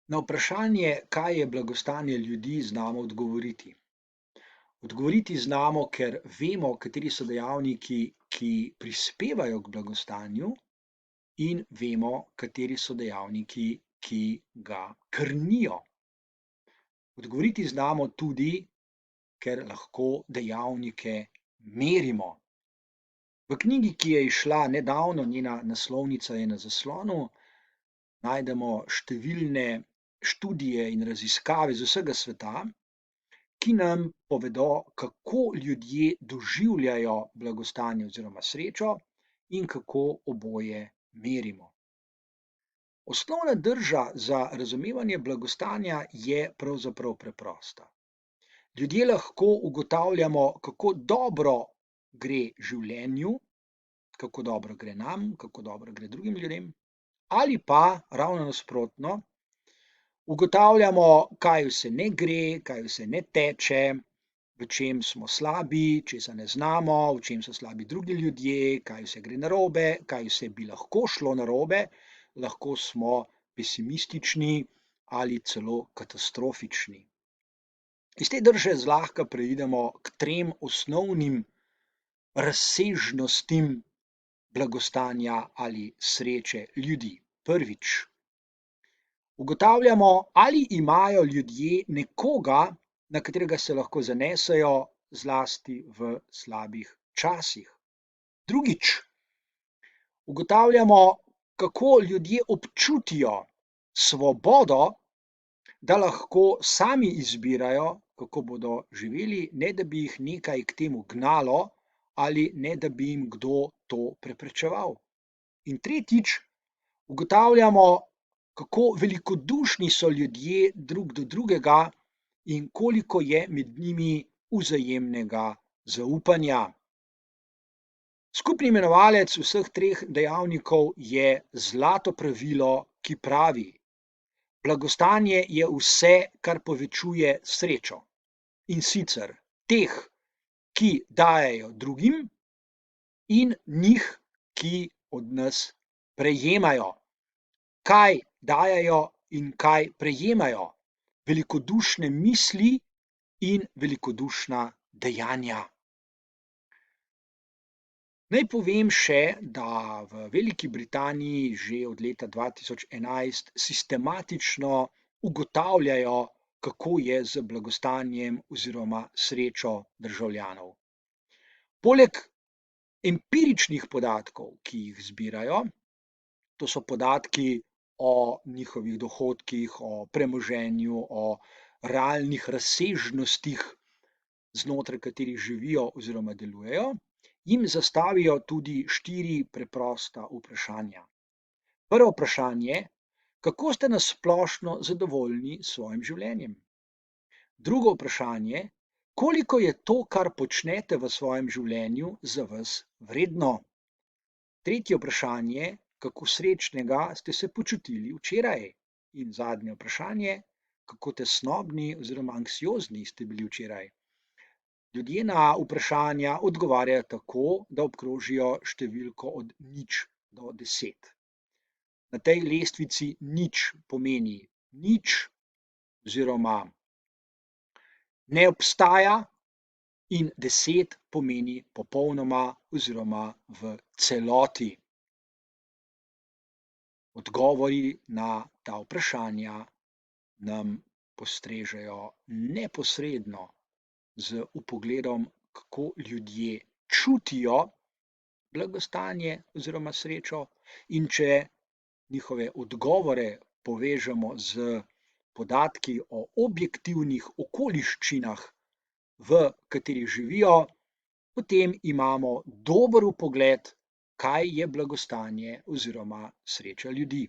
Na vprašanje, kaj je blagostanje ljudi, znamo odgovoriti. Odgovoriti znamo, ker vemo, kateri so dejavniki, ki prispevajo k blagostanju, in vemo, kateri so dejavniki, ki ga krnijo. Odgovoriti znamo tudi, ker lahko dejavnike merimo. V knjigi, ki je izšla nedavno, njena naslovnica je na zaslonu, najdemo številne študije in raziskave z vsega sveta, ki nam povedo, kako ljudje doživljajo blagostanje oziroma srečo in kako oboje merimo. Osnovna drža za razumevanje blagostanja je pravzaprav preprosta. Ljudje lahko ugotavljamo, kako dobro gre življenju, kako dobro gre nam, kako dobro gre drugim ljudem, ali pa ravno nasprotno, ugotavljamo, kaj vse ne gre, kaj vse ne teče, v čem smo slabi, česa ne znamo, v čem so slabi drugi ljudje, kaj vse gre narobe, kaj vse bi lahko šlo narobe, lahko smo pesimistični ali celo katastrofični. Iz te drže zlahka preidemo k trem osnovnim razsežnostim blagostanja ali sreče ljudi. Prvič, ugotavljamo, ali imajo ljudje nekoga, na katerega se lahko zanesejo, zlasti v slabih časih. Drugič, ugotavljamo, kako ljudje občutijo svobodo, da lahko sami izbirajo, kako bodo živeli, ne da bi jih nekaj k temu gnalo ali ne da bi jim kdo to preprečeval. In tretjič, ugotavljamo, kako velikodušni so ljudje drug do drugega in koliko je med njimi vzajemnega zaupanja. Skupni imenovalec vseh treh dejavnikov je zlato pravilo, ki pravi: blagostanje je vse, kar povečuje srečo, in sicer teh, ki dajejo drugim, in njih, ki od nas prejemajo. Kaj dajejo in kaj prejemajo? Velikodušne misli in velikodušna dejanja. Naj povem še, da v Veliki Britaniji že od leta 2011 sistematično ugotavljajo, kako je z blagostanjem oziroma srečo državljanov. Poleg empiričnih podatkov, ki jih zbirajo, to so podatki o njihovih dohodkih, o premoženju, o realnih razsežnostih, znotraj katerih živijo oziroma delujejo, jim zastavijo tudi 4 preprosta vprašanja. Prvo vprašanje: kako ste na splošno zadovoljni s svojim življenjem? Drugo vprašanje: koliko je to, kar počnete v svojem življenju, za vas vredno? Tretje vprašanje: kako srečnega ste se počutili včeraj? In zadnje vprašanje: kako tesnobni oziroma anksiozni ste bili včeraj? Ljudje na vprašanja odgovarjajo tako, da obkrožijo številko od 0 do 10. Na tej lestvici 0 pomeni nič oziroma ne obstaja, in 10 pomeni popolnoma oziroma v celoti. Odgovori na ta vprašanja nam postrežejo neposredno z vpogledom, kako ljudje čutijo blagostanje oziroma srečo, in če njihove odgovore povežemo z podatki o objektivnih okoliščinah, v katerih živijo, potem imamo dober vpogled, kaj je blagostanje oziroma sreča ljudi.